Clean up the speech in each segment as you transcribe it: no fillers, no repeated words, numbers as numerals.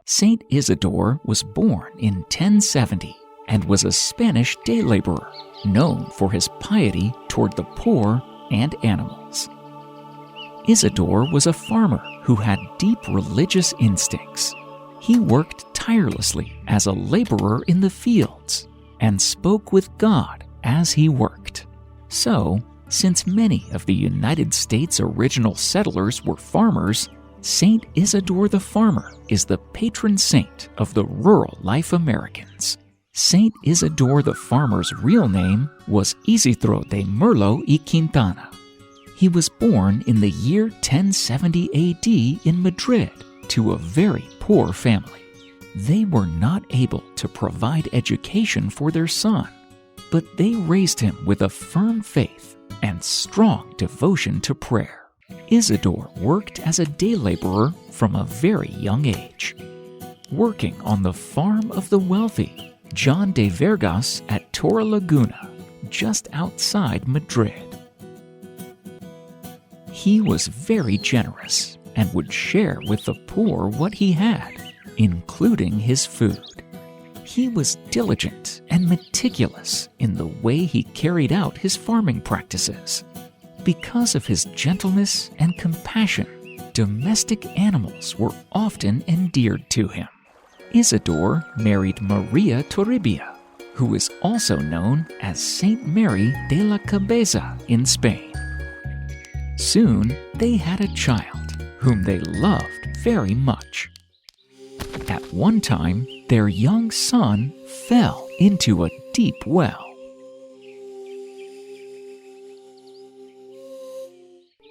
Saint Isidore was born in 1070 and was a Spanish day laborer known for his piety toward the poor and animals. Isidore was a farmer who had deep religious instincts. He worked tirelessly as a laborer in the fields and spoke with God as he worked. So, since many of the United States' original settlers were farmers, Saint Isidore the Farmer is the patron saint of the rural life Americans. Saint Isidore the Farmer's real name was Isidore de Merlo y Quintana. He was born in the year 1070 AD in Madrid to a very poor family. They were not able to provide education for their son, but they raised him with a firm faith and strong devotion to prayer. Isidore worked as a day laborer from a very young age, working on the farm of the wealthy John de Vergas at Torre Laguna, just outside Madrid. He was very generous and would share with the poor what he had, including his food. He was diligent and meticulous in the way he carried out his farming practices. Because of his gentleness and compassion, domestic animals were often endeared to him. Isidore married Maria Toribia, who is also known as Saint Mary de la Cabeza in Spain. Soon, they had a child whom they loved very much. At one time, their young son fell into a deep well.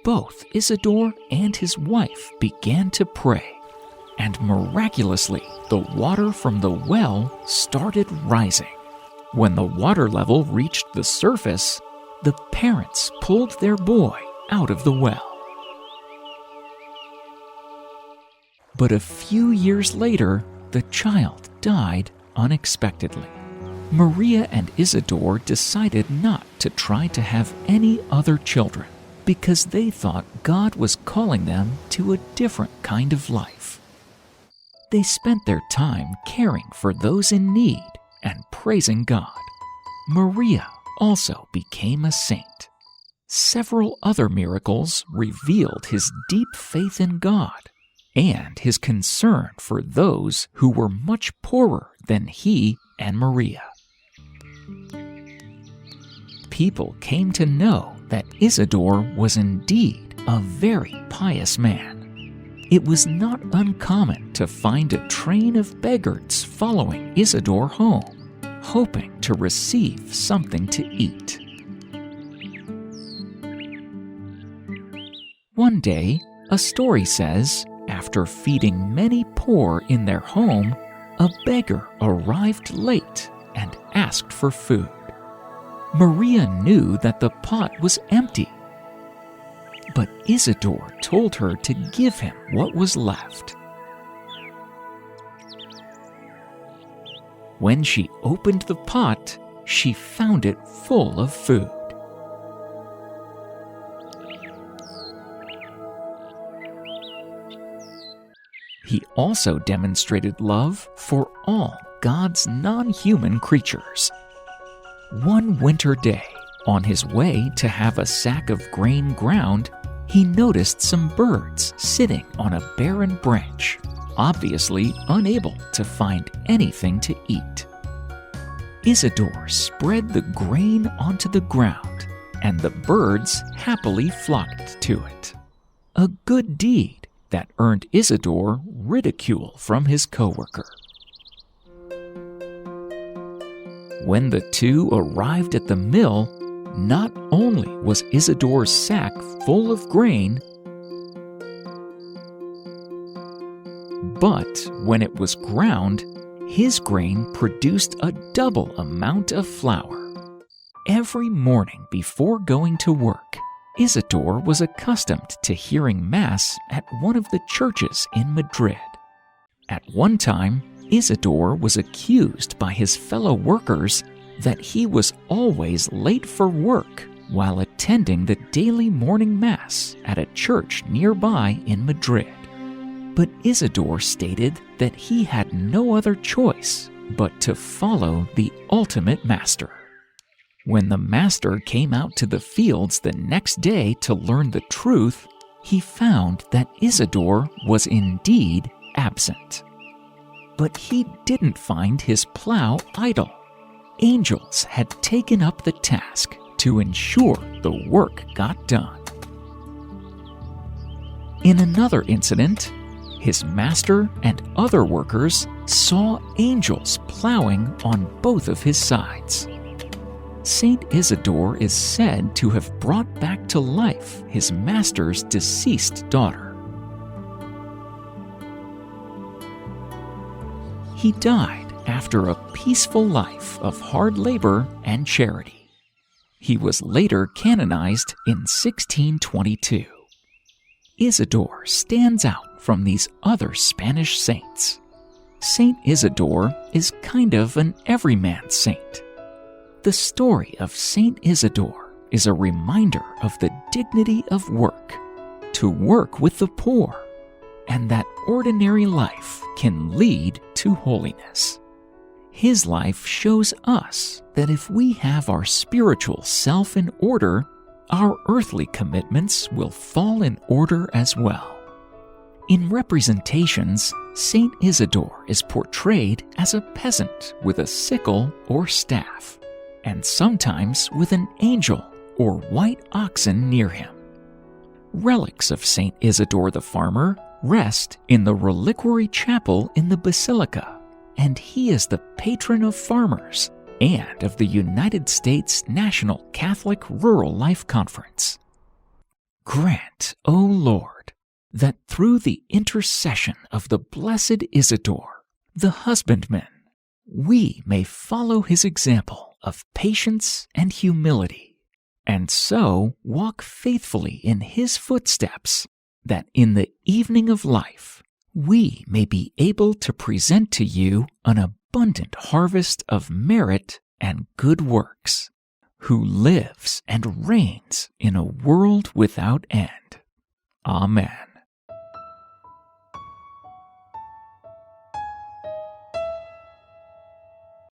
Both Isidore and his wife began to pray, and miraculously, the water from the well started rising. When the water level reached the surface, the parents pulled their boy out of the well. But a few years later, the child died unexpectedly. Maria and Isidore decided not to try to have any other children because they thought God was calling them to a different kind of life. They spent their time caring for those in need and praising God. Maria also became a saint. Several other miracles revealed his deep faith in God and his concern for those who were much poorer than he and Maria. People came to know that Isidore was indeed a very pious man. It was not uncommon to find a train of beggars following Isidore home, hoping to receive something to eat. One day, a story says, after feeding many poor in their home, a beggar arrived late and asked for food. Maria knew that the pot was empty, but Isidore told her to give him what was left. When she opened the pot, she found it full of food. He also demonstrated love for all God's non-human creatures. One winter day, on his way to have a sack of grain ground, he noticed some birds sitting on a barren branch, obviously unable to find anything to eat. Isidore spread the grain onto the ground, and the birds happily flocked to it. A good deed that earned Isidore ridicule from his coworker. When the two arrived at the mill, not only was Isidore's sack full of grain, but when it was ground, his grain produced a double amount of flour. Every morning before going to work, Isidore was accustomed to hearing Mass at one of the churches in Madrid. At one time, Isidore was accused by his fellow workers that he was always late for work while attending the daily morning Mass at a church nearby in Madrid. But Isidore stated that he had no other choice but to follow the ultimate master. When the master came out to the fields the next day to learn the truth, he found that Isidore was indeed absent. But he didn't find his plow idle. Angels had taken up the task to ensure the work got done. In another incident, his master and other workers saw angels plowing on both of his sides. Saint Isidore is said to have brought back to life his master's deceased daughter. He died after a peaceful life of hard labor and charity. He was later canonized in 1622. Isidore stands out from these other Spanish saints. Saint Isidore is kind of an everyman saint. The story of Saint Isidore is a reminder of the dignity of work, to work with the poor, and that ordinary life can lead to holiness. His life shows us that if we have our spiritual self in order, our earthly commitments will fall in order as well. In representations, Saint Isidore is portrayed as a peasant with a sickle or staff, and sometimes with an angel or white oxen near him. Relics of Saint Isidore the Farmer rest in the reliquary chapel in the basilica, and he is the patron of farmers and of the United States National Catholic Rural Life Conference. Grant, O Lord, that through the intercession of the blessed Isidore, the husbandman, we may follow his example of patience and humility, and so walk faithfully in his footsteps, that in the evening of life we may be able to present to you an abundant harvest of merit and good works, who lives and reigns in a world without end. Amen.